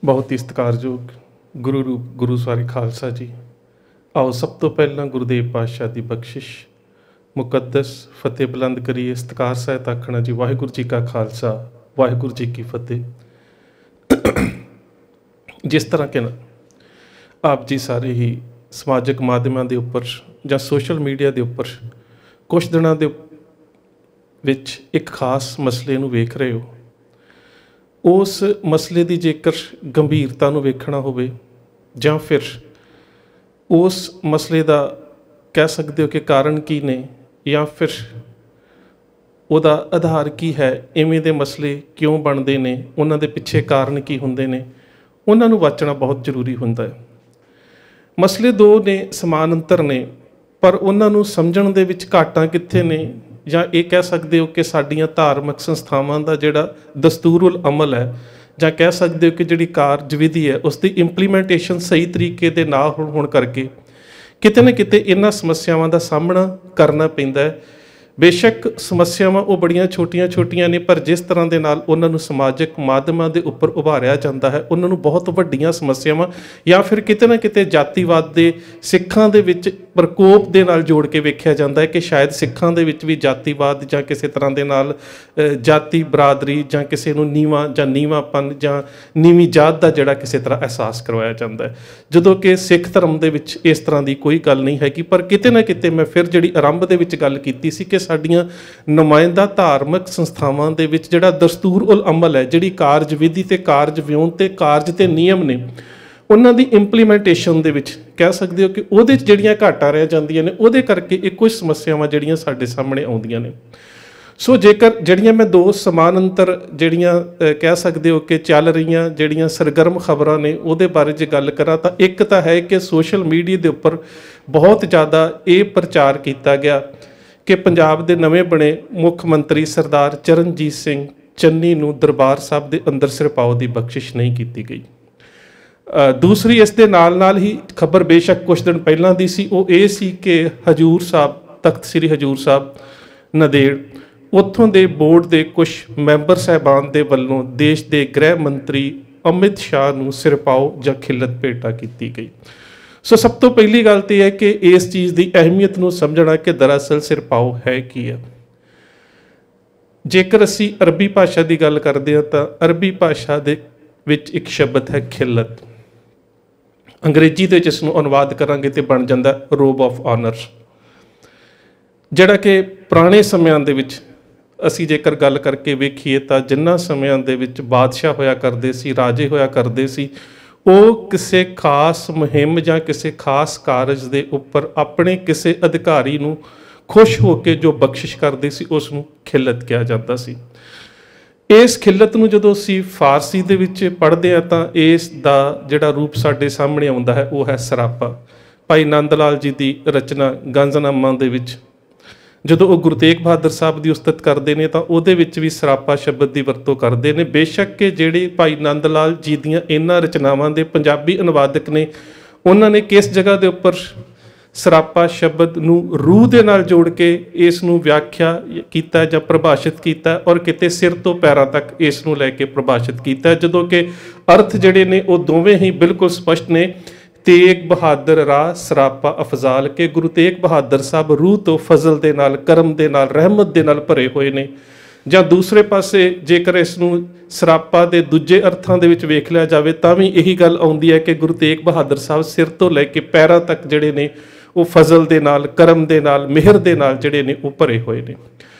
बहुत ही सत्कारयोग गुरु रूप गुरु सवारी खालसा जी। आओ सब तो पहला गुरुदेव पातशाह की बख्शिश मुकद्दस फतेह बुलंद करिए। सत्कार सहित आखना जी वाहिगुरू जी का खालसा वाहिगुरू जी की फतेह। जिस तरह के आप जी सारे ही समाजिक माध्यमों के उपर या सोशल मीडिया के उपर कुछ दिनों के विच एक खास मसले नूं वेख रहे हो, उस मसले की जेकर गंभीरता नूं वेखना होवे जां फिर उस मसले का कह सकते हो कि कारण की ने या फिर उहदा आधार की है, इवें दे मसले क्यों बनते हैं, उन्हां दे पिछे कारण की हुंदे ने, उन्हां नूं वाचना बहुत जरूरी हुंदा है। मसले दो ने समानांतर ने, पर उन्हां नूं समझण दे विच घाटां कित्थे ने, ਜਾਂ ਇਹ ਕਹਿ ਸਕਦੇ ਹੋ ਕਿ ਸਾਡੀਆਂ ਧਾਰਮਿਕ ਸੰਸਥਾਵਾਂ ਦਾ ਜਿਹੜਾ ਦਸਤੂਰੁਲ ਅਮਲ ਹੈ ਜਾਂ ਕਹਿ ਸਕਦੇ ਹੋ ਕਿ ਜਿਹੜੀ ਕਾਰਜ ਵਿਧੀ ਹੈ ਉਸ ਦੀ ਇੰਪਲੀਮੈਂਟੇਸ਼ਨ ਸਹੀ ਤਰੀਕੇ ਦੇ ਨਾ ਹੋਣ ਕਰਕੇ ਕਿਤੇ ਨਾ ਕਿਤੇ ਇਹਨਾਂ ਸਮੱਸਿਆਵਾਂ ਦਾ ਸਾਹਮਣਾ ਕਰਨਾ ਪੈਂਦਾ ਹੈ। ਬੇਸ਼ੱਕ ਸਮੱਸਿਆਵਾਂ ਉਹ ਬੜੀਆਂ ਛੋਟੀਆਂ ਨੇ, ਪਰ ਜਿਸ ਤਰ੍ਹਾਂ ਦੇ ਨਾਲ ਉਹਨਾਂ ਨੂੰ ਸਮਾਜਿਕ ਮਾਧਿਅਮਾਂ ਦੇ ਉੱਪਰ ਉਭਾਰਿਆ ਜਾਂਦਾ ਹੈ ਉਹਨਾਂ ਨੂੰ ਬਹੁਤ ਵੱਡੀਆਂ ਸਮੱਸਿਆਵਾਂ ਜਾਂ ਫਿਰ ਕਿਤੇ ਨਾ ਕਿਤੇ ਜਾਤੀਵਾਦ ਦੇ ਸਿੱਖਾਂ ਦੇ ਵਿੱਚ ਪ੍ਰਕੋਪ ਦੇ ਨਾਲ ਜੋੜ ਕੇ ਵੇਖਿਆ ਜਾਂਦਾ ਹੈ ਕਿ ਸ਼ਾਇਦ ਸਿੱਖਾਂ ਦੇ ਵਿੱਚ ਵੀ ਜਾਤੀਵਾਦ ਜਾਂ ਕਿਸੇ ਤਰ੍ਹਾਂ ਦੇ ਨਾਲ ਜਾਤੀ ਬਰਾਦਰੀ ਜਾਂ ਕਿਸੇ ਨੂੰ ਨੀਵਾਂਪਨ ਜਾਂ ਨੀਵੀਂ ਜਾਤ ਦਾ ਜਿਹੜਾ ਕਿਸੇ ਤਰ੍ਹਾਂ ਅਹਿਸਾਸ ਕਰਵਾਇਆ ਜਾਂਦਾ ਹੈ, ਜਦੋਂ ਕਿ ਸਿੱਖ ਧਰਮ ਦੇ ਵਿੱਚ ਇਸ ਤਰ੍ਹਾਂ ਦੀ ਕੋਈ ਗੱਲ ਨਹੀਂ ਹੈਗੀ। ਪਰ ਕਿਤੇ ਨਾ ਕਿਤੇ ਮੈਂ ਫਿਰ ਜਿਹੜੀ ਆਰੰਭ ਦੇ ਵਿੱਚ ਗੱਲ ਕੀਤੀ ਸੀ ਕਿ ਸਾਡੀਆਂ ਨੁਮਾਇੰਦਾ ਧਾਰਮਿਕ ਸੰਸਥਾਵਾਂ ਦੇ ਵਿੱਚ ਜਿਹੜਾ ਦਸਤੂਰ ਉਲ ਅਮਲ ਹੈ, ਜਿਹੜੀ ਕਾਰਜ ਵਿਧੀ ਤੇ ਕਾਰਜ ਵਿਉਂਤ ਤੇ ਕਾਰਜ ਤੇ ਨਿਯਮ ਨੇ, ਉਹਨਾਂ ਦੀ ਇੰਪਲੀਮੈਂਟੇਸ਼ਨ ਦੇ ਵਿੱਚ ਕਹਿ ਸਕਦੇ ਹੋ ਕਿ ਉਹਦੇ 'ਚ ਜਿਹੜੀਆਂ ਘਾਟਾਂ ਰਹਿ ਜਾਂਦੀਆਂ ਨੇ, ਉਹਦੇ ਕਰਕੇ ਇਹ ਕੁਝ ਸਮੱਸਿਆਵਾਂ ਜਿਹੜੀਆਂ ਸਾਡੇ ਸਾਹਮਣੇ ਆਉਂਦੀਆਂ ਨੇ। ਸੋ ਜੇਕਰ ਜਿਹੜੀਆਂ ਮੈਂ ਦੋ ਸਮਾਨਾਂਤਰ ਜਿਹੜੀਆਂ ਕਹਿ ਸਕਦੇ ਹੋ ਕਿ ਚੱਲ ਰਹੀਆਂ ਜਿਹੜੀਆਂ ਸਰਗਰਮ ਖਬਰਾਂ ਨੇ ਉਹਦੇ ਬਾਰੇ ਜੇ ਗੱਲ ਕਰਾਂ ਤਾਂ ਇੱਕ ਤਾਂ ਹੈ ਕਿ ਸੋਸ਼ਲ ਮੀਡੀਆ ਦੇ ਉੱਪਰ ਬਹੁਤ ਜ਼ਿਆਦਾ ਇਹ ਪ੍ਰਚਾਰ ਕੀਤਾ ਗਿਆ ਕਿ ਪੰਜਾਬ ਦੇ ਨਵੇਂ ਬਣੇ ਮੁੱਖ ਮੰਤਰੀ ਸਰਦਾਰ ਚਰਨਜੀਤ ਸਿੰਘ ਚੰਨੀ ਨੂੰ ਦਰਬਾਰ ਸਾਹਿਬ ਦੇ ਅੰਦਰ ਸਿਰਪਾਓ ਦੀ ਬਖਸ਼ਿਸ਼ ਨਹੀਂ ਕੀਤੀ ਗਈ। ਦੂਸਰੀ ਇਸ ਦੇ ਨਾਲ ਹੀ ਖਬਰ ਬੇਸ਼ੱਕ ਕੁਝ ਦਿਨ ਪਹਿਲਾਂ ਦੀ ਸੀ, ਉਹ ਇਹ ਸੀ ਕਿ ਹਜੂਰ ਸਾਹਿਬ ਤਖਤ ਸ੍ਰੀ ਹਜੂਰ ਸਾਹਿਬ ਨੰਦੇੜ ਉੱਥੋਂ ਦੇ ਬੋਰਡ ਦੇ ਕੁਝ ਮੈਂਬਰ ਸਾਹਿਬਾਨ ਦੇ ਵੱਲੋਂ ਦੇਸ਼ ਦੇ ਗ੍ਰਹਿ ਮੰਤਰੀ ਅਮਿਤ ਸ਼ਾਹ ਨੂੰ ਸਿਰਪਾਓ ਜਾਂ ਖਿੱਲਤ ਭੇਟਾ ਕੀਤੀ ਗਈ। ਸੋ ਸਭ ਤੋਂ ਪਹਿਲੀ ਗੱਲ ਤਾਂ ਇਹ ਹੈ ਕਿ ਇਸ ਚੀਜ਼ ਦੀ ਅਹਿਮੀਅਤ ਨੂੰ ਸਮਝਣਾ ਕਿ ਦਰਅਸਲ ਸਿਰਪਾਓ ਹੈ ਕੀ ਹੈ। ਜੇਕਰ ਅਸੀਂ ਅਰਬੀ ਭਾਸ਼ਾ ਦੀ ਗੱਲ ਕਰਦੇ ਹਾਂ ਤਾਂ ਅਰਬੀ ਭਾਸ਼ਾ ਦੇ ਵਿੱਚ ਇੱਕ ਸ਼ਬਦ ਹੈ ਖਿੱਲਤ। ਅੰਗਰੇਜ਼ੀ ਦੇ ਵਿੱਚ ਇਸ ਨੂੰ ਅਨੁਵਾਦ ਕਰਾਂਗੇ ਤੇ ਬਣ ਜਾਂਦਾ ਰੋਬ ਆਫ ਆਨਰ, ਜਿਹੜਾ ਕਿ ਪੁਰਾਣੇ ਸਮਿਆਂ ਦੇ ਵਿੱਚ ਅਸੀਂ ਜੇਕਰ ਗੱਲ ਕਰਕੇ ਵੇਖੀਏ ਤਾਂ ਜਿਨ੍ਹਾਂ ਸਮਿਆਂ ਦੇ ਵਿੱਚ ਬਾਦਸ਼ਾਹ ਹੋਇਆ ਕਰਦੇ ਸੀ, ਰਾਜੇ ਹੋਇਆ ਕਰਦੇ ਸੀ, ਉਹ ਕਿਸੇ ਖਾਸ ਮੁਹਿੰਮ ਜਾਂ ਕਿਸੇ ਖਾਸ ਕਾਰਜ ਦੇ ਉੱਪਰ ਆਪਣੇ ਕਿਸੇ ਅਧਿਕਾਰੀ ਨੂੰ ਖੁਸ਼ ਹੋ ਕੇ ਜੋ ਬਖਸ਼ਿਸ਼ ਕਰਦੇ ਸੀ ਉਸ ਨੂੰ ਖਿੱਲਤ ਕਿਹਾ ਜਾਂਦਾ ਸੀ। ਇਸ ਖਿੱਲਤ ਨੂੰ ਜਦੋਂ ਅਸੀਂ ਫਾਰਸੀ ਦੇ ਵਿੱਚ ਪੜ੍ਹਦੇ ਹਾਂ ਤਾਂ ਇਸ ਦਾ ਜਿਹੜਾ ਰੂਪ ਸਾਡੇ ਸਾਹਮਣੇ ਆਉਂਦਾ ਹੈ ਉਹ ਹੈ ਸਰਾਪਾ। ਭਾਈ ਨੰਦ ਲਾਲ ਜੀ ਦੀ ਰਚਨਾ ਗੰਜਨਾਮਾ ਦੇ ਵਿੱਚ ਜਦੋਂ ਉਹ ਗੁਰੂ ਤੇਗ ਬਹਾਦਰ ਸਾਹਿਬ ਦੀ ਉਸਤਤ ਕਰਦੇ ਨੇ ਤਾਂ ਉਹਦੇ ਵਿੱਚ ਵੀ ਸਰਾਪਾ ਸ਼ਬਦ ਦੀ ਵਰਤੋਂ ਕਰਦੇ ਨੇ। ਬੇਸ਼ੱਕ ਕਿ ਜਿਹੜੇ ਭਾਈ ਨੰਦ ਲਾਲ ਜੀ ਦੀਆਂ ਇਹਨਾਂ ਰਚਨਾਵਾਂ ਦੇ ਪੰਜਾਬੀ ਅਨੁਵਾਦਕ ਨੇ ਉਹਨਾਂ ਨੇ ਕਿਸ ਜਗ੍ਹਾ ਦੇ ਉੱਪਰ ਸਰਾਪਾ ਸ਼ਬਦ ਨੂੰ ਰੂਹ ਦੇ ਨਾਲ ਜੋੜ ਕੇ ਇਸ ਨੂੰ ਵਿਆਖਿਆ ਕੀਤਾ ਜਾਂ ਪ੍ਰਭਾਸ਼ਿਤ ਕੀਤਾ, ਔਰ ਕਿਤੇ ਸਿਰ ਤੋਂ ਪੈਰਾਂ ਤੱਕ ਇਸ ਨੂੰ ਲੈ ਕੇ ਪ੍ਰਭਾਸ਼ਿਤ ਕੀਤਾ, ਜਦੋਂ ਕਿ ਅਰਥ ਜਿਹੜੇ ਨੇ ਉਹ ਦੋਵੇਂ ਹੀ ਬਿਲਕੁਲ ਸਪਸ਼ਟ ਨੇ। ਤੇਗ ਬਹਾਦਰ ਰਾਹ ਸਰਾਪਾ ਅਫਜ਼ਾਲ ਕੇ ਗੁਰੂ ਤੇਗ ਬਹਾਦਰ ਸਾਹਿਬ ਰੂਹ ਤੋਂ ਫਜ਼ਲ ਦੇ ਨਾਲ, ਕਰਮ ਦੇ ਨਾਲ, ਰਹਿਮਤ ਦੇ ਨਾਲ ਭਰੇ ਹੋਏ ਨੇ। ਜਾਂ ਦੂਸਰੇ ਪਾਸੇ ਜੇਕਰ ਇਸ ਨੂੰ ਸਰਾਪਾ ਦੇ ਦੂਜੇ ਅਰਥਾਂ ਦੇ ਵਿੱਚ ਵੇਖ ਲਿਆ ਜਾਵੇ ਤਾਂ ਵੀ ਇਹੀ ਗੱਲ ਆਉਂਦੀ ਹੈ ਕਿ ਗੁਰੂ ਤੇਗ ਬਹਾਦਰ ਸਾਹਿਬ ਸਿਰ ਤੋਂ ਲੈ ਕੇ ਪੈਰਾਂ ਤੱਕ ਜਿਹੜੇ ਨੇ ਉਹ ਫਜ਼ਲ ਦੇ ਨਾਲ, ਕਰਮ ਦੇ ਨਾਲ, ਮਿਹਰ ਦੇ ਨਾਲ ਜਿਹੜੇ ਨੇ ਉਹ ਭਰੇ ਹੋਏ ਨੇ।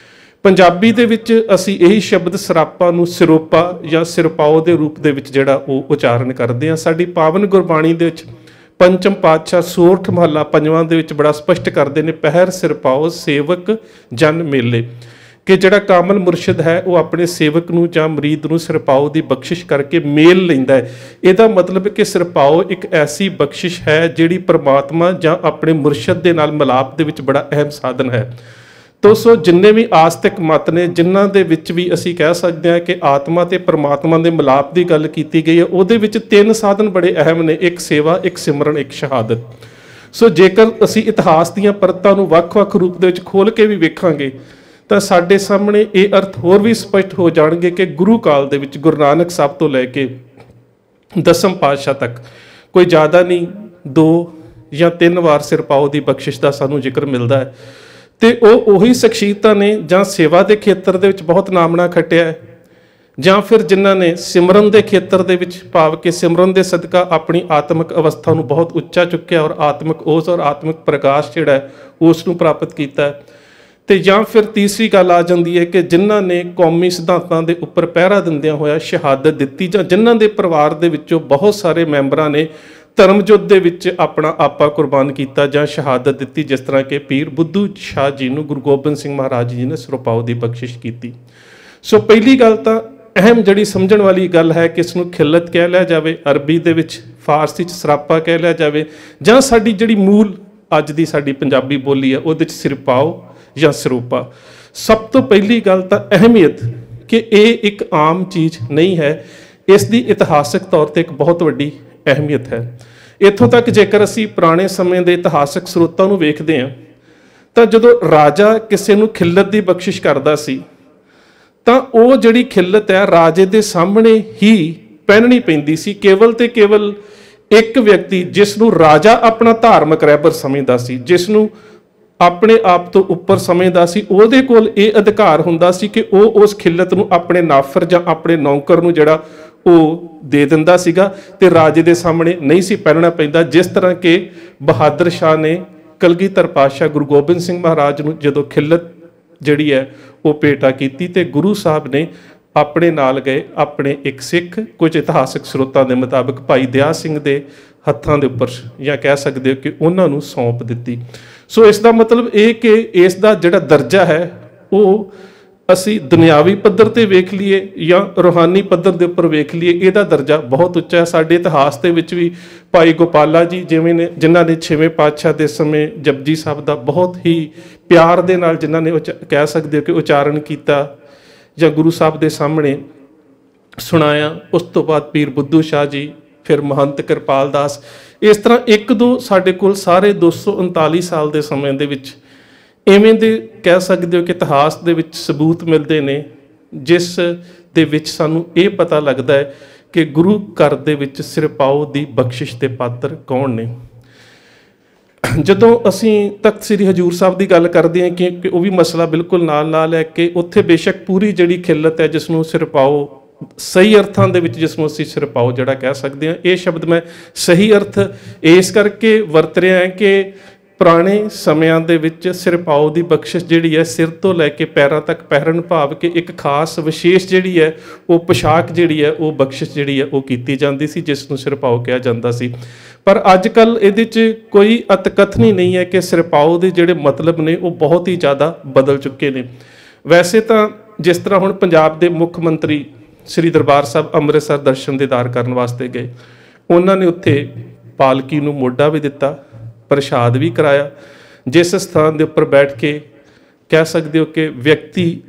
ਪੰਜਾਬੀ ਦੇ ਵਿੱਚ ਅਸੀਂ ਇਹੀ ਸ਼ਬਦ ਸਰਾਪਾ ਨੂੰ ਸਿਰੋਪਾ ਜਾਂ ਸਿਰਪਾਓ ਦੇ ਰੂਪ ਦੇ ਵਿੱਚ ਜਿਹੜਾ ਉਹ ਉਚਾਰਨ ਕਰਦੇ ਹਾਂ। ਸਾਡੀ ਪਾਵਨ ਗੁਰਬਾਣੀ ਦੇ ਵਿੱਚ ਪੰਚਮ ਪਾਤਸ਼ਾਹ ਸੋਰਠ ਮਹੱਲਾ ਪੰਜਵਾਂ ਦੇ ਵਿੱਚ ਬੜਾ ਸਪਸ਼ਟ ਕਰਦੇ ਨੇ, ਪਹਿਰ ਸਿਰਪਾਓ ਸੇਵਕ ਜਨ ਮੇਲੇ, ਕਿ ਜਿਹੜਾ ਕਾਮਲ ਮੁਰਸ਼ਿਦ ਹੈ ਉਹ ਆਪਣੇ ਸੇਵਕ ਨੂੰ ਜਾਂ ਮਰੀਦ ਨੂੰ ਸਿਰਪਾਓ ਦੀ ਬਖਸ਼ਿਸ਼ ਕਰਕੇ ਮੇਲ ਲੈਂਦਾ ਹੈ। ਇਹਦਾ ਮਤਲਬ ਕਿ ਸਿਰਪਾਓ ਇੱਕ ਐਸੀ ਬਖਸ਼ਿਸ਼ ਹੈ ਜਿਹੜੀ ਪਰਮਾਤਮਾ ਜਾਂ ਆਪਣੇ ਮੁਰਸ਼ਿਦ ਦੇ ਨਾਲ ਮਿਲਾਪ ਦੇ ਵਿੱਚ ਬੜਾ ਅਹਿਮ ਸਾਧਨ ਹੈ। ਤੋ ਸੋ ਜਿੰਨੇ ਵੀ ਆਸਤਿਕ ਮਤ ਨੇ ਜਿਨ੍ਹਾਂ ਦੇ ਵਿੱਚ ਵੀ ਅਸੀਂ ਕਹਿ ਸਕਦੇ ਹਾਂ ਕਿ ਆਤਮਾ ਤੇ ਪਰਮਾਤਮਾ ਦੇ ਮਿਲਾਪ ਦੀ ਗੱਲ ਕੀਤੀ ਗਈ ਹੈ, ਉਹਦੇ ਵਿੱਚ ਤਿੰਨ ਸਾਧਨ ਬੜੇ ਅਹਿਮ ਨੇ, ਇੱਕ ਸੇਵਾ, ਇੱਕ ਸਿਮਰਨ, ਇੱਕ ਸ਼ਹਾਦਤ। ਸੋ ਜੇਕਰ ਅਸੀਂ ਇਤਿਹਾਸ ਦੀਆਂ ਪਰਤਾਂ ਨੂੰ ਵੱਖ-ਵੱਖ ਰੂਪ ਦੇ ਵਿੱਚ ਖੋਲ੍ਹ ਕੇ ਵੀ ਵੇਖਾਂਗੇ ਤਾਂ ਸਾਡੇ ਸਾਹਮਣੇ ਇਹ ਅਰਥ ਹੋਰ ਵੀ ਸਪਸ਼ਟ ਹੋ ਜਾਣਗੇ ਕਿ ਗੁਰੂ ਕਾਲ ਦੇ ਵਿੱਚ ਗੁਰੂ ਨਾਨਕ ਸਾਹਿਬ ਤੋਂ ਲੈ ਕੇ ਦਸਮ ਪਾਤਸ਼ਾਹ ਤੱਕ, ਕੋਈ ਜ਼ਿਆਦਾ ਨਹੀਂ 2 ਜਾਂ 3 ਵਾਰ ਸਿਰਪਾਓ ਦੀ ਬਖਸ਼ਿਸ਼ ਦਾ ਸਾਨੂੰ ਜ਼ਿਕਰ ਮਿਲਦਾ ਹੈ। ਤੇ ਉਹ ਉਹੀ ਸ਼ਖਸੀਅਤਾਂ ਨੇ ਜਾਂ ਸੇਵਾ ਦੇ ਖੇਤਰ ਦੇ ਵਿੱਚ ਬਹੁਤ ਨਾਮਣਾ ਖੱਟਿਆ ਹੈ, ਜਾਂ ਫਿਰ ਜਿਨ੍ਹਾਂ ਨੇ ਸਿਮਰਨ ਦੇ ਖੇਤਰ ਦੇ ਵਿੱਚ ਭਾਵ ਕਿ ਸਿਮਰਨ ਦੇ ਸਦਕਾ ਆਪਣੀ ਆਤਮਿਕ ਅਵਸਥਾ ਨੂੰ ਬਹੁਤ ਉੱਚਾ ਚੁੱਕਿਆ ਔਰ ਆਤਮਿਕ ਓਜ ਔਰ ਆਤਮਿਕ ਪ੍ਰਕਾਸ਼ ਜਿਹੜਾ ਹੈ ਉਸ ਨੂੰ ਪ੍ਰਾਪਤ ਕੀਤਾ ਹੈ। ਤੇ ਜਾਂ ਫਿਰ ਤੀਸਰੀ ਗੱਲ ਆ ਜਾਂਦੀ ਹੈ ਕਿ ਜਿਨ੍ਹਾਂ ਨੇ ਕੌਮੀ ਸਿਧਾਂਤਾਂ ਦੇ ਉੱਪਰ ਪਹਿਰਾ ਦਿੰਦਿਆਂ ਹੋਇਆ ਸ਼ਹਾਦਤ ਦਿੱਤੀ, ਜਾਂ ਜਿਨ੍ਹਾਂ ਦੇ ਪਰਿਵਾਰ ਦੇ ਵਿੱਚੋਂ ਬਹੁਤ ਸਾਰੇ ਮੈਂਬਰਾਂ ਨੇ ਧਰਮ ਯੁੱਧ ਦੇ ਵਿੱਚ ਆਪਣਾ ਆਪਾ ਕੁਰਬਾਨ ਕੀਤਾ ਜਾਂ ਸ਼ਹਾਦਤ ਦਿੱਤੀ, ਜਿਸ ਤਰ੍ਹਾਂ ਕਿ ਪੀਰ ਬੁੱਧੂ ਸ਼ਾਹ ਜੀ ਨੂੰ ਗੁਰੂ ਗੋਬਿੰਦ ਸਿੰਘ ਮਹਾਰਾਜ ਜੀ ਨੇ ਸਿਰਪਾਓ ਦੀ ਬਖਸ਼ਿਸ਼ ਕੀਤੀ। ਸੋ ਪਹਿਲੀ ਗੱਲ ਤਾਂ ਅਹਿਮ ਜਿਹੜੀ ਸਮਝਣ ਵਾਲੀ ਗੱਲ ਹੈ ਕਿ ਇਸ ਨੂੰ ਖਿਲਤ ਕਹਿ ਲਿਆ ਜਾਵੇ, ਅਰਬੀ ਦੇ ਵਿੱਚ ਫਾਰਸੀ 'ਚ ਸਰਾਪਾ ਕਹਿ ਲਿਆ ਜਾਵੇ, ਜਾਂ ਸਾਡੀ ਜਿਹੜੀ ਮੂਲ ਅੱਜ ਦੀ ਸਾਡੀ ਪੰਜਾਬੀ ਬੋਲੀ ਹੈ ਉਹਦੇ 'ਚ ਸਿਰਪਾਓ ਜਾਂ ਸਰੂਪਾ। ਸਭ ਤੋਂ ਪਹਿਲੀ ਗੱਲ ਤਾਂ ਅਹਿਮੀਅਤ ਕਿ ਇਹ ਇੱਕ ਆਮ ਚੀਜ਼ ਨਹੀਂ ਹੈ, ਇਸ ਦੀ ਇਤਿਹਾਸਕ ਤੌਰ 'ਤੇ ਇੱਕ ਬਹੁਤ ਵੱਡੀ ਅਹਿਮੀਅਤ ਹੈ। ਇੱਥੋਂ ਤੱਕ ਜੇਕਰ ਅਸੀਂ ਪੁਰਾਣੇ ਸਮੇਂ ਦੇ ਇਤਿਹਾਸਕ ਸਰੋਤਾਂ ਨੂੰ ਵੇਖਦੇ ਹਾਂ ਤਾਂ ਜਦੋਂ ਰਾਜਾ ਕਿਸੇ ਨੂੰ ਖਿਲਤ ਦੀ ਬਖਸ਼ਿਸ਼ ਕਰਦਾ ਸੀ ਤਾਂ ਉਹ ਜਿਹੜੀ ਖਿਲਤ ਹੈ ਰਾਜੇ ਦੇ ਸਾਹਮਣੇ ਹੀ ਪਹਿਨਣੀ ਪੈਂਦੀ ਸੀ। ਕੇਵਲ ਤੇ ਕੇਵਲ ਇੱਕ ਵਿਅਕਤੀ ਜਿਸ ਨੂੰ ਰਾਜਾ ਆਪਣਾ ਧਾਰਮਿਕ ਰਹਿਬਰ ਸਮਝਦਾ ਸੀ, ਜਿਸ ਨੂੰ ਆਪਣੇ ਆਪ ਤੋਂ ਉੱਪਰ ਸਮਝਦਾ ਸੀ, ਉਹਦੇ ਕੋਲ ਇਹ ਅਧਿਕਾਰ ਹੁੰਦਾ ਸੀ ਕਿ ਉਹ ਉਸ ਖਿਲਤ ਨੂੰ ਆਪਣੇ ਨਾਫਰ ਜਾਂ ਆਪਣੇ ਨੌਕਰ ਨੂੰ ਜਿਹੜਾ ਉਹ ਦੇ ਦਿੰਦਾ ਸੀਗਾ ਤੇ ਰਾਜੇ ਦੇ ਸਾਹਮਣੇ ਨਹੀਂ ਸੀ ਪਹਿਨਣਾ ਪੈਂਦਾ। ਜਿਸ ਤਰ੍ਹਾਂ ਕਿ ਬਹਾਦਰ ਸ਼ਾਹ ਨੇ ਕਲਗੀਧਰ ਪਾਤਸ਼ਾਹ ਗੁਰੂ ਗੋਬਿੰਦ ਸਿੰਘ ਮਹਾਰਾਜ ਨੂੰ ਜਦੋਂ ਖਿਲਤ ਜਿਹੜੀ ਹੈ ਉਹ ਭੇਟਾ ਕੀਤੀ ਤੇ ਗੁਰੂ ਸਾਹਿਬ ਨੇ ਆਪਣੇ ਨਾਲ ਗਏ ਆਪਣੇ ਇੱਕ ਸਿੱਖ, ਕੁਝ ਇਤਿਹਾਸਕ ਸਰੋਤਾਂ ਦੇ ਮੁਤਾਬਕ ਭਾਈ ਦਇਆ ਸਿੰਘ ਦੇ ਹੱਥਾਂ ਦੇ ਉੱਪਰ, ਜਾਂ ਕਹਿ ਸਕਦੇ ਹੋ ਕਿ ਉਹਨਾਂ ਨੂੰ ਸੌਂਪ ਦਿੱਤੀ। ਸੋ ਇਸ ਦਾ ਮਤਲਬ ਇਹ ਕਿ ਇਸ ਦਾ ਜਿਹੜਾ ਦਰਜਾ ਹੈ ਉਹ ਅਸੀਂ ਦੁਨਿਆਵੀ ਪੱਧਰ 'ਤੇ ਵੇਖ ਲਈਏ ਜਾਂ ਰੂਹਾਨੀ ਪੱਧਰ ਦੇ ਉੱਪਰ ਵੇਖ ਲਈਏ, ਇਹਦਾ ਦਰਜਾ ਬਹੁਤ ਉੱਚਾ ਹੈ। ਸਾਡੇ ਇਤਿਹਾਸ ਦੇ ਵਿੱਚ ਵੀ ਭਾਈ ਗੋਪਾਲਾ ਜੀ ਜਿਵੇਂ ਨੇ, ਜਿਨ੍ਹਾਂ ਨੇ 6ਵੇਂ ਪਾਤਸ਼ਾਹ ਦੇ ਸਮੇਂ ਜਪਜੀ ਸਾਹਿਬ ਦਾ ਬਹੁਤ ਹੀ ਪਿਆਰ ਦੇ ਨਾਲ ਜਿਨ੍ਹਾਂ ਨੇ ਕਹਿ ਸਕਦੇ ਹੋ ਕਿ ਉਚਾਰਨ ਕੀਤਾ ਜਾਂ ਗੁਰੂ ਸਾਹਿਬ ਦੇ ਸਾਹਮਣੇ ਸੁਣਾਇਆ, ਉਸ ਤੋਂ ਬਾਅਦ ਪੀਰ ਬੁੱਧੂ ਸ਼ਾਹ ਜੀ, ਫਿਰ ਮਹੰਤ ਕਿਰਪਾਲ ਦਾਸ, ਇਸ ਤਰ੍ਹਾਂ 1-2 ਸਾਡੇ ਕੋਲ ਸਾਰੇ 239 ਸਾਲ ਦੇ ਸਮੇਂ ਦੇ ਵਿੱਚ ਇਵੇਂ ਦੇ ਕਹਿ ਸਕਦੇ ਹੋ ਕਿ ਇਤਿਹਾਸ ਦੇ ਵਿੱਚ ਸਬੂਤ ਮਿਲਦੇ ਨੇ, ਜਿਸ ਦੇ ਵਿੱਚ ਸਾਨੂੰ ਇਹ ਪਤਾ ਲੱਗਦਾ ਹੈ ਕਿ ਗੁਰੂ ਘਰ ਦੇ ਵਿੱਚ ਸਿਰਪਾਓ ਦੀ ਬਖਸ਼ਿਸ਼ ਦੇ ਪਾਤਰ ਕੌਣ ਨੇ। ਜਦੋਂ ਅਸੀਂ ਤਖਤ ਸ੍ਰੀ ਹਜ਼ੂਰ ਸਾਹਿਬ ਦੀ ਗੱਲ ਕਰਦੇ ਹਾਂ ਕਿ ਉਹ ਵੀ ਮਸਲਾ ਬਿਲਕੁਲ ਨਾਲ ਹੈ ਕਿ ਉੱਥੇ ਬੇਸ਼ੱਕ ਪੂਰੀ ਜਿਹੜੀ ਖਿਲਤ ਹੈ ਜਿਸ ਨੂੰ ਸਿਰਪਾਓ ਸਹੀ ਅਰਥਾਂ ਦੇ ਵਿੱਚ ਜਿਸ ਨੂੰ ਅਸੀਂ ਸਿਰਪਾਓ ਜਿਹੜਾ ਕਹਿ ਸਕਦੇ ਹਾਂ, ਇਹ ਸ਼ਬਦ ਮੈਂ ਸਹੀ ਅਰਥ ਇਸ ਕਰਕੇ ਵਰਤ ਰਿਹਾ ਹੈ ਕਿ ਪੁਰਾਣੇ ਸਮਿਆਂ ਦੇ ਵਿੱਚ ਸਿਰਪਾਓ ਦੀ ਬਖਸ਼ਿਸ਼ ਜਿਹੜੀ ਹੈ ਸਿਰ ਤੋਂ ਲੈ ਕੇ ਪੈਰਾਂ ਤੱਕ ਪਹਿਰਨ ਭਾਵ ਕਿ ਇੱਕ ਖਾਸ ਵਿਸ਼ੇਸ਼ ਜਿਹੜੀ ਹੈ ਉਹ ਪੋਸ਼ਾਕ ਜਿਹੜੀ ਹੈ ਉਹ ਬਖਸ਼ਿਸ਼ ਜਿਹੜੀ ਹੈ ਉਹ ਕੀਤੀ ਜਾਂਦੀ ਸੀ, ਜਿਸ ਨੂੰ ਸਿਰਪਾਓ ਕਿਹਾ ਜਾਂਦਾ ਸੀ। ਪਰ ਅੱਜ ਕੱਲ੍ਹ ਇਹਦੇ 'ਚ ਕੋਈ ਅਤਕਥਨੀ ਨਹੀਂ ਹੈ ਕਿ ਸਿਰਪਾਓ ਦੇ ਜਿਹੜੇ ਮਤਲਬ ਨੇ ਉਹ ਬਹੁਤ ਹੀ ਜ਼ਿਆਦਾ ਬਦਲ ਚੁੱਕੇ ਨੇ। ਵੈਸੇ ਤਾਂ ਜਿਸ ਤਰ੍ਹਾਂ ਹੁਣ ਪੰਜਾਬ ਦੇ ਮੁੱਖ ਮੰਤਰੀ ਸ੍ਰੀ ਦਰਬਾਰ ਸਾਹਿਬ ਅੰਮ੍ਰਿਤਸਰ ਦਰਸ਼ਨ ਦੀਦਾਰ ਕਰਨ ਵਾਸਤੇ ਗਏ, ਉਹਨਾਂ ਨੇ ਉੱਥੇ ਪਾਲਕੀ ਨੂੰ ਮੋਢਾ ਵੀ ਦਿੱਤਾ, ਪ੍ਰਸ਼ਾਦ ਵੀ ਕਰਾਇਆ, ਜਿਸ ਸਥਾਨ ਦੇ ਉੱਪਰ ਬੈਠ ਕੇ ਕਹਿ ਸਕਦੇ ਹੋ ਕਿ ਵਿਅਕਤੀ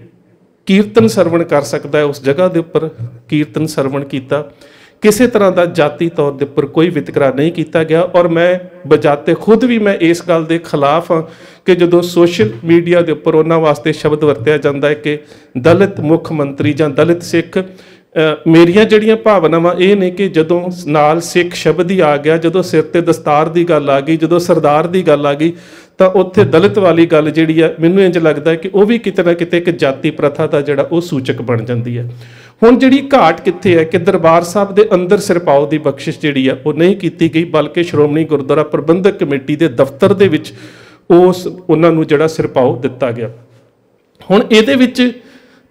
ਕੀਰਤਨ ਸਰਵਣ ਕਰ ਸਕਦਾ ਹੈ, ਉਸ ਜਗ੍ਹਾ ਦੇ ਉੱਪਰ ਕੀਰਤਨ ਸਰਵਣ ਕੀਤਾ। ਕਿਸੇ ਤਰ੍ਹਾਂ ਦਾ ਜਾਤੀ ਤੌਰ ਦੇ ਉੱਪਰ ਕੋਈ ਵਿਤਕਰਾ ਨਹੀਂ ਕੀਤਾ ਗਿਆ। ਔਰ ਮੈਂ ਬਜਾਤੇ ਖੁਦ ਵੀ ਮੈਂ ਇਸ ਗੱਲ ਦੇ ਖਿਲਾਫ ਹਾਂ ਕਿ ਜਦੋਂ ਸੋਸ਼ਲ ਮੀਡੀਆ ਦੇ ਉੱਪਰ ਉਹਨਾਂ ਵਾਸਤੇ ਸ਼ਬਦ ਵਰਤਿਆ ਜਾਂਦਾ ਹੈ ਕਿ ਦਲਿਤ ਮੁੱਖ ਮੰਤਰੀ ਜਾਂ ਦਲਿਤ ਸਿੱਖ, ਮੇਰੀਆਂ ਜਿਹੜੀਆਂ ਭਾਵਨਾਵਾਂ ਇਹ ਨੇ ਕਿ ਜਦੋਂ ਨਾਲ ਸਿੱਖ ਸ਼ਬਦ ਹੀ ਆ ਗਿਆ, ਜਦੋਂ ਸਿਰ ਤੇ ਦਸਤਾਰ ਦੀ ਗੱਲ ਆ ਗਈ, ਜਦੋਂ ਸਰਦਾਰ ਦੀ ਗੱਲ ਆ ਗਈ, ਤਾਂ ਉੱਥੇ ਦਲਿਤ ਵਾਲੀ ਗੱਲ ਜਿਹੜੀ ਹੈ ਮੈਨੂੰ ਇੰਝ ਲੱਗਦਾ ਹੈ ਕਿ ਉਹ ਵੀ ਕਿਤੇ ਨਾ ਕਿਤੇ ਇੱਕ ਜਾਤੀ ਪ੍ਰਥਾ ਦਾ ਜਿਹੜਾ ਉਹ ਸੂਚਕ ਬਣ ਜਾਂਦੀ ਹੈ। ਹੁਣ ਜਿਹੜੀ ਘਾਟ ਕਿੱਥੇ ਹੈ ਕਿ ਦਰਬਾਰ ਸਾਹਿਬ ਦੇ ਅੰਦਰ ਸਿਰਪਾਓ ਦੀ ਬਖਸ਼ਿਸ਼ ਜਿਹੜੀ ਹੈ ਉਹ ਨਹੀਂ ਕੀਤੀ ਗਈ, ਬਲਕਿ ਸ਼੍ਰੋਮਣੀ ਗੁਰਦੁਆਰਾ ਪ੍ਰਬੰਧਕ ਕਮੇਟੀ ਦੇ ਦਫ਼ਤਰ ਦੇ ਵਿੱਚ ਉਹਨਾਂ ਨੂੰ ਜਿਹੜਾ ਸਿਰਪਾਓ ਦਿੱਤਾ ਗਿਆ। ਹੁਣ ਇਹਦੇ ਵਿੱਚ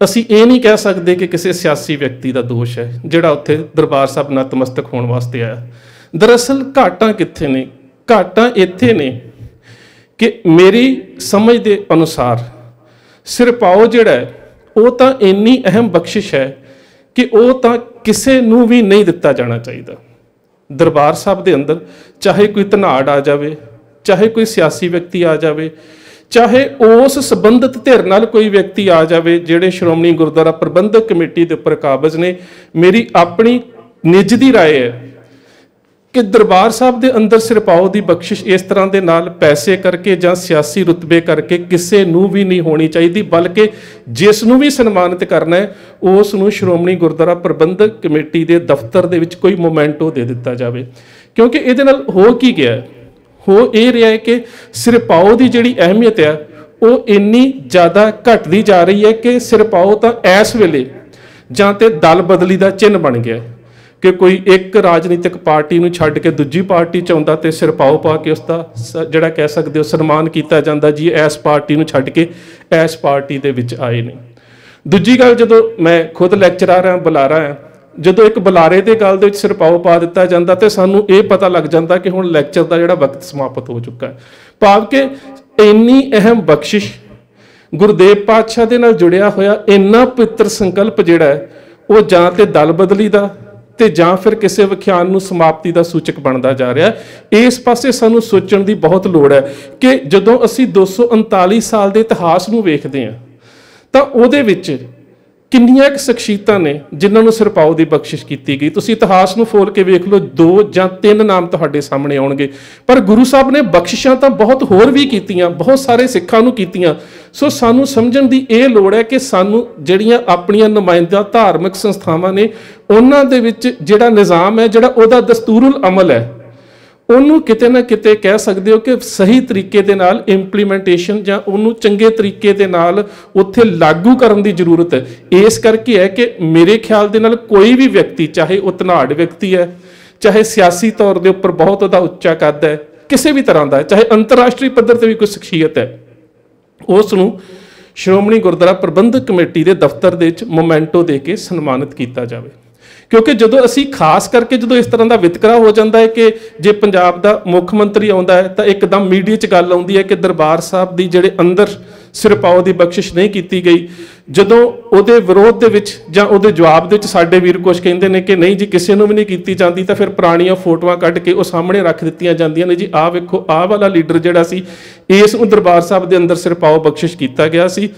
ਅਸੀਂ ਇਹ ਨਹੀਂ ਕਹਿ ਸਕਦੇ ਕਿ ਕਿਸੇ ਸਿਆਸੀ ਵਿਅਕਤੀ ਦਾ ਦੋਸ਼ ਹੈ ਜਿਹੜਾ ਉੱਥੇ ਦਰਬਾਰ ਸਾਹਿਬ ਨਤਮਸਤਕ ਹੋਣ ਵਾਸਤੇ ਆਇਆ। ਦਰਅਸਲ ਘਾਟਾਂ ਕਿੱਥੇ ਨੇ? ਘਾਟਾਂ ਇੱਥੇ ਨੇ ਕਿ ਮੇਰੀ ਸਮਝ ਦੇ ਅਨੁਸਾਰ ਸਿਰਪਾਓ ਜਿਹੜਾ ਹੈ ਉਹ ਤਾਂ ਇੰਨੀ ਅਹਿਮ ਬਖਸ਼ਿਸ਼ ਹੈ ਕਿ ਉਹ ਤਾਂ ਕਿਸੇ ਨੂੰ ਵੀ ਨਹੀਂ ਦਿੱਤਾ ਜਾਣਾ ਚਾਹੀਦਾ। ਦਰਬਾਰ ਸਾਹਿਬ ਦੇ ਅੰਦਰ ਚਾਹੇ ਕੋਈ ਧਨਾੜ ਆ ਜਾਵੇ, ਚਾਹੇ ਕੋਈ ਸਿਆਸੀ ਵਿਅਕਤੀ ਆ ਜਾਵੇ, ਚਾਹੇ ਉਸ ਸੰਬੰਧਿਤ ਧਿਰ ਨਾਲ ਕੋਈ ਵਿਅਕਤੀ ਆ ਜਾਵੇ ਜਿਹੜੇ ਸ਼੍ਰੋਮਣੀ ਗੁਰਦੁਆਰਾ ਪ੍ਰਬੰਧਕ ਕਮੇਟੀ ਦੇ ਉੱਪਰ ਕਾਬਜ਼ ਨੇ, ਮੇਰੀ ਆਪਣੀ ਨਿੱਜ ਦੀ ਰਾਏ ਹੈ कि दरबार साहब के अंदर सिरपाओ की बख्शिश इस तरह के नाल पैसे करके या सियासी रुतबे करके किसी नूं भी नहीं होनी चाहिए, बल्कि जिसनों भी सन्मानित करना है उसनूं श्रोमणी गुरुद्वारा प्रबंधक कमेटी के दफ्तर दे विच कोई मोमेंटो दे दिता जाए। क्योंकि ये हो की गया है, हो ये रहा है कि सिरपाओ की जिहड़ी अहमियत है वो इन्नी ज़्यादा घटती जा रही है कि सिरपाओ तो इस वेले जां ते दल बदली का चिन्ह बन गया कि कोई एक राजनीतिक पार्टी नूं छड्ड के दूजी पार्टी च आउंदा ते सिरपाओ पा के उसका जिहड़ा कह सकते हो सन्मान किया जाता जी इस पार्टी नूं छड्ड के इस पार्टी दे विच आए ने। दूजी गल जदों मैं खुद लैक्चरर हाँ बुलारा हाँ, जदों एक बुलारे के गल दे विच सिरपाओ पा दिता जाता तो सानूं ये पता लग जाता कि हुण लैक्चर का जिहड़ा वक्त समाप्त हो चुका है। भाव कि इन्नी अहम बख्शिश गुरुदेव पातशाह दे नाल जुड़िया होया इन्ना पवित्र संकल्प जिहड़ा है वो जां ते दल बदली दा ते जां फिर किसी विख्यान नूं समाप्ति का सूचक बनता जा रहा है। इस पासे सानूं सोचण की बहुत लोड़ है कि जदों असीं 239 साल के इतिहास नूं वेखदे हां तां उहदे विच किन्नियां शख्सियतां ने जिन्हां नूं सिरपाओ की बख्शिश की गई। तुसीं इतिहास नूं फोल के वेख लो, 2 या 3 नाम तुहाडे सामने आउणगे, पर गुरु साहब ने बख्शिशां तां बहुत होर भी कीतियां, बहुत सारे सिखां नूं कीतियां। सो सानूं समझण दी ये लोड़ है कि सानूं जिहड़ियां अपणियां नुमाइंदा धार्मिक संस्थावां ने उन्हां दे विच जिहड़ा निज़ाम है, जिहड़ा उहदा दस्तूरुल अमल है, ਉਹਨੂੰ ਕਿਤੇ ਨਾ ਕਿਤੇ ਕਹਿ ਸਕਦੇ ਹੋ ਕਿ ਸਹੀ ਤਰੀਕੇ ਦੇ ਨਾਲ ਇੰਪਲੀਮੈਂਟੇਸ਼ਨ ਜਾਂ ਉਹਨੂੰ ਚੰਗੇ ਤਰੀਕੇ ਦੇ ਨਾਲ ਉੱਥੇ ਲਾਗੂ ਕਰਨ ਦੀ ਜ਼ਰੂਰਤ ਹੈ। ਇਸ ਕਰਕੇ ਹੈ ਕਿ ਮੇਰੇ ਖਿਆਲ ਦੇ ਨਾਲ ਕੋਈ ਵੀ ਵਿਅਕਤੀ, ਚਾਹੇ ਉਹ ਧਨਾੜ ਵਿਅਕਤੀ ਹੈ, ਚਾਹੇ ਸਿਆਸੀ ਤੌਰ ਦੇ ਉੱਪਰ ਬਹੁਤ ਉਹਦਾ ਉੱਚਾ ਕੱਦ ਹੈ, ਕਿਸੇ ਵੀ ਤਰ੍ਹਾਂ ਦਾ, ਚਾਹੇ ਅੰਤਰਰਾਸ਼ਟਰੀ ਪੱਧਰ ਤੇ ਵੀ ਕੋਈ ਸ਼ਖਸੀਅਤ ਹੈ, ਉਸ ਨੂੰ ਸ਼੍ਰੋਮਣੀ ਗੁਰਦੁਆਰਾ ਪ੍ਰਬੰਧਕ ਕਮੇਟੀ ਦੇ ਦਫ਼ਤਰ ਦੇ ਵਿੱਚ ਮੋਮੈਂਟੋ ਦੇ ਕੇ ਸਨਮਾਨਿਤ ਕੀਤਾ ਜਾਵੇ। क्योंकि जो असी खास करके जो इस तरह का वितकरा हो जाता है कि जे पंजाब का मुख मंत्री आता है तो एकदम मीडिया च गल आती है कि दरबार साहब की जिहड़े अंदर सिरपाओ की बख्शिश नहीं की गई, जदों उहदे विरोध दे विच जां उहदे जवाब दे विच साडे वीर कुछ कहिंदे ने कि नहीं जी किसी नूं भी नहीं की जाती, तो फिर पुरानियां फोटोआं कढ के वो सामने रख दित्तियां जांदियां ने जी आ वेखो आ वाला लीडर जिहड़ा सी इस दरबार साहब के अंदर सिरपाओ बख्शिश किया गया सी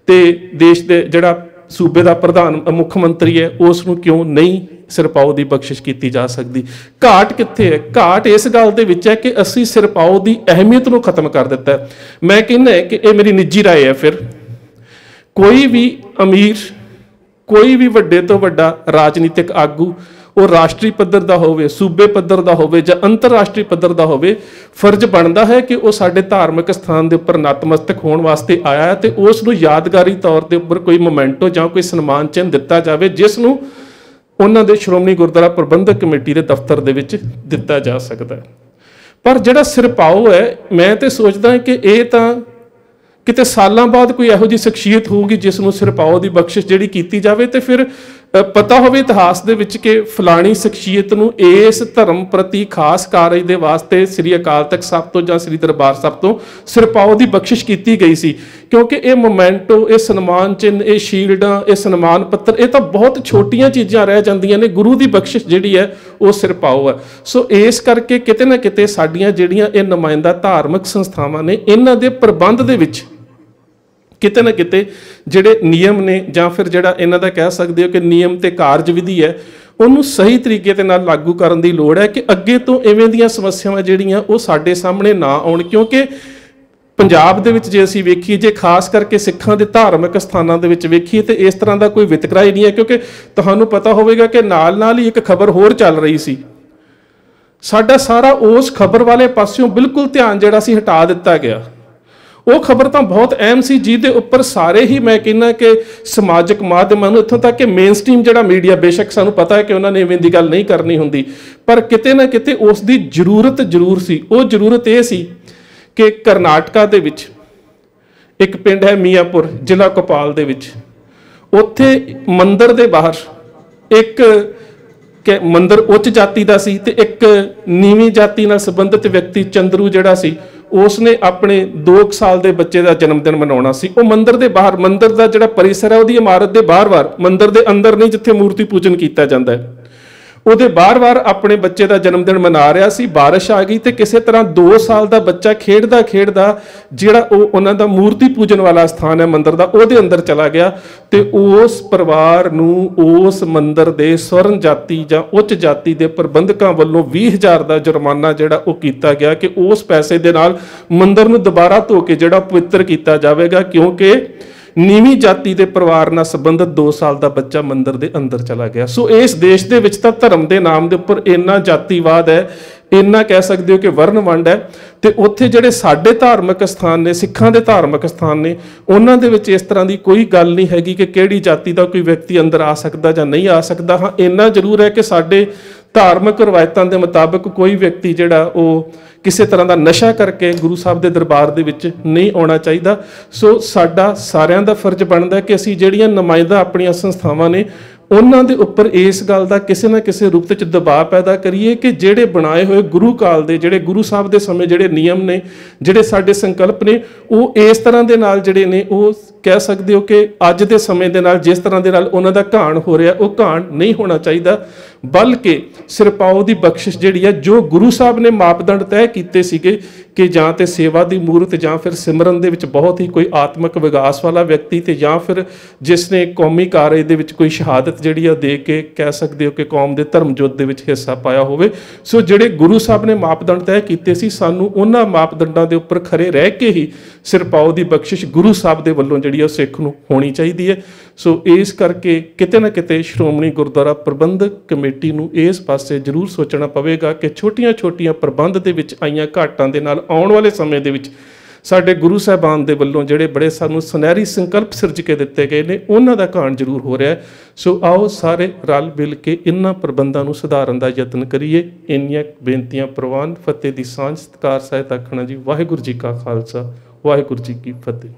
ते देश के जिहड़ा सूबे का प्रधान मुख मंत्री है उसनूं क्यों नहीं सिरपाओ की बख्शिश की जा सकती। घाट कित्थे है? घाट इस गल दे विच है कि असी सिरपाओ की अहमियत नूं खत्म कर दिता है। मैं कहना है कि ये मेरी निजी राय है, फिर कोई भी अमीर, कोई भी वड्डे तो वड्डा राजनीतिक आगू वो राष्ट्रीय पद्धर का होवे, सूबे पद्धर का होवे जां अंतरराष्ट्रीय पद्धर का होवे, फर्ज बनता है कि वो साडे धार्मिक स्थान के उपर नतमस्तक होने वास्ते आया है तो उसनूं यादगारी तौर के उपर कोई मोमेंटो जां कोई सन्मान चिन्ह दिता जाए जिसनूं उन्हां दे श्रोमणी गुरुद्वारा प्रबंधक कमेटी के दफ्तर दे विच दिता जा सकता है। पर जिहड़ा सिरपाओ है, मैं तो सोचदा कि ये तां किते सालों बाद कोई इहो जी शख्सियत होगी जिसनूं सिरपाओ की बख्शिश जिहड़ी कीती जावे ते फिर पता होवे इतिहास दे विच कि फलानी शख्सियत नूं इस धर्म प्रति खास कारज दे वास्ते श्री अकाल तख्त साहब तो जां श्री दरबार साहब तो सिरपाओ की बख्शिश की गई सी। क्योंकि ये मोमेंटो, ये सन्मान चिन्ह, ये शील्डां, ये सन्मान पत्र, ये तो बहुत छोटियां चीज़ां रह जांदियां ने, गुरु की बख्शिश जिहड़ी है वो सिरपाओ है। सो इस करके किते ना किते साडीआं जिहड़ियां ये नुमाइंदा धार्मिक संस्थावां ने इन्हां दे प्रबंध दे विच किते ना किते जिहड़े नियम ने जां फिर जिहड़ा इन्हां दा कह सकते हो कि नियम ते कारज विधि है उन्होंने सही तरीके दे नाल लागू करन दी लोड़ है कि अगे तो इवें दीयां समस्यावां जिहड़ियां वो साडे सामने ना आउण। क्योंकि पंजाब दे विच जे असीं वेखीए, जे खास करके सिखां दे धार्मिक स्थानां दे विच वेखीए तो इस तरह का कोई वितकरा ही नहीं है। क्योंकि तुहानूं पता होवेगा कि नाल नाल ही एक खबर होर चल रही सी, साडा सारा उस खबर वाले पासियों बिल्कुल ध्यान जिहड़ा सी हटा दिता गया। वो खबर तो बहुत अहम सी जिहदे उपर सारे ही, मैं कहना कि समाजिक माध्यमां नूं इत्थों तक कि मेन स्ट्रीम जिहड़ा मीडिया, बेशक सानूं पता है कि उन्होंने इवें दी गल नहीं करनी हुंदी, पर किते ना किते उसकी जरूरत जरूर सी। वो जरूरत ये सी कि करनाटका दे विच एक पिंड है मियापुर, जिला कोपाल दे विच, उत्थे मंदिर दे बाहर एक कि मंदिर उच्च जाति का सी ते एक नीवीं जाति नाल संबंधित व्यक्ति चंद्रू जिहड़ा सी उसने अपने 2 साल के बच्चे का जन्मदिन मनाउणा सी। वो मंदिर के बाहर, मंदिर का जिहड़ा परिसर है उसकी इमारत के बाहर-बाहर, मंदिर के अंदर नहीं जिथे मूर्ति पूजन किया जाता है, ਉਹਦੇ ਬਾਰ-ਬਾਰ ਆਪਣੇ ਬੱਚੇ ਦਾ ਜਨਮ ਦਿਨ ਮਨਾ ਰਿਹਾ ਸੀ, ਬਾਰਿਸ਼ ਆ ਗਈ ਤੇ ਕਿਸੇ ਤਰ੍ਹਾਂ 2 ਸਾਲ ਦਾ ਬੱਚਾ ਖੇਡਦਾ ਜਿਹੜਾ ਉਹ ਉਹਨਾਂ ਦਾ ਮੂਰਤੀ ਪੂਜਨ ਵਾਲਾ ਸਥਾਨ ਹੈ ਮੰਦਿਰ ਦਾ, ਉਹਦੇ ਅੰਦਰ ਚਲਾ ਗਿਆ ਤੇ ਉਸ ਪਰਿਵਾਰ ਨੂੰ ਉਸ ਮੰਦਿਰ ਦੇ ਸਵਰਨ ਜਾਤੀ ਜਾਂ ਉੱਚ ਜਾਤੀ ਦੇ ਪ੍ਰਬੰਧਕਾਂ ਵੱਲੋਂ 20,000 ਦਾ ਜੁਰਮਾਨਾ ਜਿਹੜਾ ਉਹ ਕੀਤਾ ਗਿਆ ਕਿ ਉਸ ਪੈਸੇ ਦੇ ਨਾਲ ਮੰਦਿਰ ਨੂੰ ਦੁਬਾਰਾ ਧੋ ਕੇ ਜਿਹੜਾ ਪਵਿੱਤਰ ਕੀਤਾ ਜਾਵੇਗਾ, ਕਿਉਂਕਿ ਨੀਵੀਂ ਜਾਤੀ ਦੇ ਪਰਿਵਾਰ ਨਾਲ ਸੰਬੰਧਿਤ 2 ਸਾਲ ਦਾ ਬੱਚਾ ਮੰਦਿਰ ਦੇ ਅੰਦਰ ਚਲਾ ਗਿਆ। ਸੋ ਇਸ ਦੇਸ਼ ਦੇ ਵਿੱਚ ਤਾਂ ਧਰਮ ਦੇ ਨਾਮ ਦੇ ਉੱਪਰ ਇੰਨਾ ਜਾਤੀਵਾਦ ਹੈ, ਇੰਨਾ ਕਹਿ ਸਕਦੇ ਹੋ ਕਿ ਵਰਨ ਵੰਡ ਹੈ, ਤੇ ਉੱਥੇ ਜਿਹੜੇ ਸਾਡੇ ਧਾਰਮਿਕ ਸਥਾਨ ਨੇ, ਸਿੱਖਾਂ ਦੇ ਧਾਰਮਿਕ ਸਥਾਨ ਨੇ, ਉਹਨਾਂ ਦੇ ਵਿੱਚ ਇਸ ਤਰ੍ਹਾਂ ਦੀ ਕੋਈ ਗੱਲ ਨਹੀਂ ਹੈਗੀ ਕਿ ਕਿਹੜੀ ਜਾਤੀ ਦਾ ਕੋਈ ਵਿਅਕਤੀ ਅੰਦਰ ਆ ਸਕਦਾ ਜਾਂ ਨਹੀਂ ਆ ਸਕਦਾ। ਹਾਂ, ਇੰਨਾ ਜ਼ਰੂਰ ਹੈ ਕਿ ਸਾਡੇ ਧਾਰਮਿਕ ਰਵਾਇਤਾਂ ਦੇ ਮੁਤਾਬਕ ਕੋਈ ਵਿਅਕਤੀ ਜਿਹੜਾ ਉਹ ਕਿਸੇ ਤਰ੍ਹਾਂ ਦਾ ਨਸ਼ਾ ਕਰਕੇ ਗੁਰੂ ਸਾਹਿਬ ਦੇ ਦਰਬਾਰ ਦੇ ਵਿੱਚ ਨਹੀਂ ਆਉਣਾ ਚਾਹੀਦਾ। ਸੋ ਸਾਡਾ ਸਾਰਿਆਂ ਦਾ ਫਰਜ਼ ਬਣਦਾ ਕਿ ਅਸੀਂ ਜਿਹੜੀਆਂ ਨੁਮਾਇੰਦਾ ਆਪਣੀਆਂ ਸੰਸਥਾਵਾਂ ਨੇ ਉਹਨਾਂ ਦੇ ਉੱਪਰ ਇਸ ਗੱਲ ਦਾ ਕਿਸੇ ਨਾ ਕਿਸੇ ਰੂਪ ਵਿੱਚ ਦਬਾਅ ਪੈਦਾ ਕਰੀਏ ਕਿ ਜਿਹੜੇ ਬਣਾਏ ਹੋਏ ਗੁਰੂ ਕਾਲ ਦੇ, ਜਿਹੜੇ ਗੁਰੂ ਸਾਹਿਬ ਦੇ ਸਮੇਂ ਜਿਹੜੇ ਨਿਯਮ ਨੇ, ਜਿਹੜੇ ਸਾਡੇ ਸੰਕਲਪ ਨੇ, ਉਹ ਇਸ ਤਰ੍ਹਾਂ ਦੇ ਨਾਲ ਜਿਹੜੇ ਨੇ ਉਹ ਕਹਿ ਸਕਦੇ ਹੋ ਕਿ ਅੱਜ ਦੇ ਸਮੇਂ ਦੇ ਨਾਲ ਜਿਸ ਤਰ੍ਹਾਂ ਦੇ ਨਾਲ ਉਹਨਾਂ ਦਾ ਘਾਣ ਹੋ ਰਿਹਾ, ਉਹ ਘਾਣ ਨਹੀਂ ਹੋਣਾ ਚਾਹੀਦਾ, ਬਲਕਿ ਸਿਰਪਾਓ ਦੀ ਬਖਸ਼ਿਸ਼ ਜਿਹੜੀ ਹੈ, ਜੋ ਗੁਰੂ ਸਾਹਿਬ ਨੇ ਮਾਪਦੰਡ ਤੈਅ ਕੀਤੇ ਸੀਗੇ ਕਿ ਜਾਂ ਤੇ ਸੇਵਾ ਦੀ ਮੂਰਤ ਜਾਂ ਫਿਰ ਸਿਮਰਨ ਦੇ ਵਿੱਚ ਬਹੁਤ ਹੀ ਕੋਈ ਆਤਮਿਕ ਵਿਕਾਸ ਵਾਲਾ ਵਿਅਕਤੀ, ਤੇ ਜਾਂ ਫਿਰ ਜਿਸ ਨੇ ਕੌਮੀ ਕਾਰਜ ਦੇ ਵਿੱਚ ਕੋਈ ਸ਼ਹਾਦਤ ਜਿਹੜੀ ਆ ਦੇ ਕੇ ਕਹਿ ਸਕਦੇ ਹੋ ਕਿ ਕੌਮ ਦੇ ਧਰਮ ਜੋਤ ਦੇ ਵਿੱਚ ਹਿੱਸਾ ਪਾਇਆ ਹੋਵੇ। ਸੋ ਜਿਹੜੇ ਗੁਰੂ ਸਾਹਿਬ ਨੇ ਮਾਪਦੰਡ ਤੈਅ ਕੀਤੇ ਸੀ, ਸਾਨੂੰ ਉਹਨਾਂ ਮਾਪਦੰਡਾਂ ਦੇ ਉੱਪਰ ਖਰੇ ਰਹਿ ਕੇ ਹੀ ਸਿਰਪਾਓ ਦੀ ਬਖਸ਼ਿਸ਼ ਗੁਰੂ ਸਾਹਿਬ ਦੇ ਵੱਲੋਂ ਜਿਹੜੀ ਆ ਸਿੱਖ ਨੂੰ ਹੋਣੀ ਚਾਹੀਦੀ ਹੈ। ਸੋ ਇਸ ਕਰਕੇ ਕਿਤੇ ਨਾ ਕਿਤੇ ਸ਼੍ਰੋਮਣੀ ਗੁਰਦੁਆਰਾ ਪ੍ਰਬੰਧਕ ਕਮੇਟੀ ਨੂੰ ਇਸ ਪਾਸੇ ਜ਼ਰੂਰ ਸੋਚਣਾ ਪਵੇਗਾ ਕਿ ਛੋਟੀਆਂ-ਛੋਟੀਆਂ ਪ੍ਰਬੰਧ ਦੇ ਵਿੱਚ ਆਈਆਂ ਘਾਟਾਂ ਦੇ ਨਾਲ ਆਉਣ ਵਾਲੇ ਸਮੇਂ ਦੇ ਵਿੱਚ ਸਾਡੇ ਗੁਰੂ ਸਾਹਿਬਾਨ ਦੇ ਵੱਲੋਂ ਜਿਹੜੇ ਬੜੇ ਸਾਨੂੰ ਸੁਨਹਿਰੀ ਸੰਕਲਪ ਸਿਰਜ ਕੇ ਦਿੱਤੇ ਗਏ ਨੇ, ਉਹਨਾਂ ਦਾ ਘਾਣ ਜ਼ਰੂਰ ਹੋ ਰਿਹਾ। ਸੋ ਆਓ ਸਾਰੇ ਰਲ ਮਿਲ ਕੇ ਇਹਨਾਂ ਪ੍ਰਬੰਧਾਂ ਨੂੰ ਸੁਧਾਰਨ ਦਾ ਯਤਨ ਕਰੀਏ। ਇੰਨੀਆਂ ਬੇਨਤੀਆਂ ਪ੍ਰਵਾਨ। ਫਤਿਹ ਦੀ ਸਾਂਝ ਸਤਿਕਾਰ ਸਹਿਤ ਆਖਣਾ ਜੀ। ਵਾਹਿਗੁਰੂ ਜੀ ਕਾ ਖਾਲਸਾ, ਵਾਹਿਗੁਰੂ ਜੀ ਕੀ ਫਤਿਹ।